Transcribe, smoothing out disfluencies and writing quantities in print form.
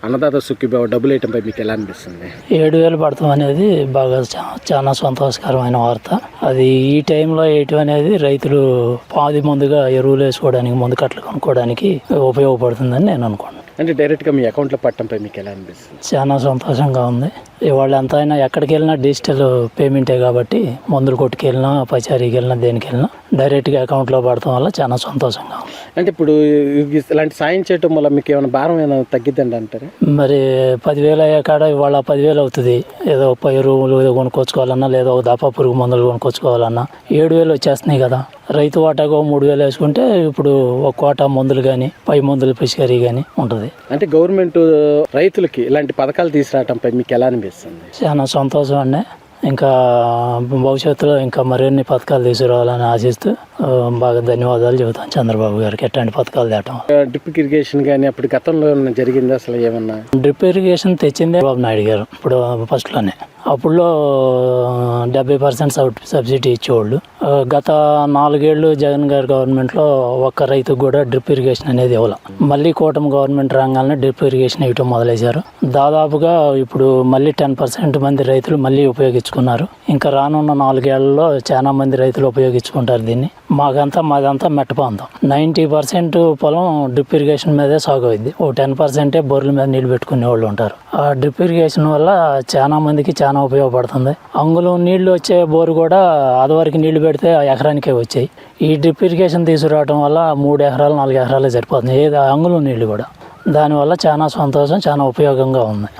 అన్నదాత సుఖీభావ డబ్బులు వేయటంపై మీకు ఎలా అనిపిస్తుంది? 7,000 పడతాం అనేది బాగా చాలా సంతోషకరమైన వార్త. అది ఈ టైంలో వేయటం అనేది రైతులు పాది ముందుగా ఎరువులు వేసుకోవడానికి, ముందు కట్టలు కొనుక్కోవడానికి ఉపయోగపడుతుందని నేను అనుకున్నాను. అంటే డైరెక్ట్గా మీ అకౌంట్లో పట్టడంపై మీకు ఎలా అనిపిస్తుంది? చాలా సంతోషంగా ఉంది. ఇవాళ ఎంత అయినా ఎక్కడికి వెళ్ళినా డిజిటల్ పేమెంటే కాబట్టి మందులు కొట్టుకెళ్ళినా, పచారీకి వెళ్ళినా, దేనికి వెళ్ళినా డైరెక్ట్గా అకౌంట్లో పడటం వల్ల చాలా సంతోషంగా ఉంది. అంటే ఇప్పుడు ఇలాంటి సాయం చేయటం వల్ల మీకు ఏమైనా భారం ఏమైనా తగ్గిద్దండి అంటారు? మరి 10,000 అయ్యే కాడ ఇవాళ 10,000 అవుతుంది. ఏదో ఎరువులు ఏదో కొనుక్కొచ్చుకోవాలన్నా, లేదా దఫా పురుగు మందులు కొనుక్కొచ్చుకోవాలన్నా 7,000 వచ్చేస్తున్నాయి కదా. రైతు వాటాకు 3,000 వేసుకుంటే ఇప్పుడు ఒక కోట మందులు కానీ, పై మందులు పిచికారీ కానీ ఉంటుంది. అంటే గవర్నమెంట్ రైతులకి ఇలాంటి పథకాలు తీసుకురావటంపై మీకు ఎలా అనిపిస్తుంది? చాలా సంతోషం అండి. ఇంకా భవిష్యత్తులో ఇంకా మరిన్ని పథకాలు తీసుకురావాలని ఆశిస్తూ బాగా ధన్యవాదాలు చెబుతాను చంద్రబాబు గారికి ఎట్లాంటి పథకాలు తేవటం. డ్రిప్ ఇరిగేషన్ కానీ అప్పుడు గతంలో ఏమన్నా జరిగింది? అసలు ఏమన్నా డ్రిప్ ఇరిగేషన్ తెచ్చిందే బాబు నాయుడు గారు. ఇప్పుడు ఫస్ట్లోనే అప్పుడులో 70% సబ్సిడీ ఇచ్చేవాళ్ళు. గత 4 ఏళ్ళు జగన్ గారి గవర్నమెంట్లో ఒక్క రైతుకు కూడా డ్రిప్ ఇరిగేషన్ అనేది ఇవ్వాలి. మళ్ళీ కూటమి గవర్నమెంట్ రంగాల్లో డ్రిప్ ఇరిగేషన్ ఇవ్వటం మొదలేశారు. దాదాపుగా ఇప్పుడు మళ్ళీ 10% మంది రైతులు మళ్ళీ ఉపయోగించుకున్నారు. ఇంకా రానున్న 4 ఏళ్లలో చాలా మంది రైతులు ఉపయోగించుకుంటారు దీన్ని. మాదంతా మెట్ట ప్రాంతం. 90% పొలం డ్రిప్ ఇరిగేషన్ మీదే సాగు అయింది. ఓ 10% బోర్ల మీద నీళ్లు పెట్టుకునే వాళ్ళు ఉంటారు. ఆ డ్రిప్ ఇరిగేషన్ వల్ల చాలా మందికి చాలా ఉపయోగపడుతుంది. అంగుళం నీళ్లు వచ్చే బోరు కూడా అదివరకు నీళ్లు పెడితే ఎకరానికే వచ్చాయి. ఈ డ్రిప్ ఇరిగేషన్ తీసుకురావడం వల్ల 3 ఎకరాలు 4 ఎకరాలే సరిపోతుంది, ఏది అంగుళం నీళ్లు కూడా. దానివల్ల చాలా సంతోషం, చాలా ఉపయోగంగా ఉంది.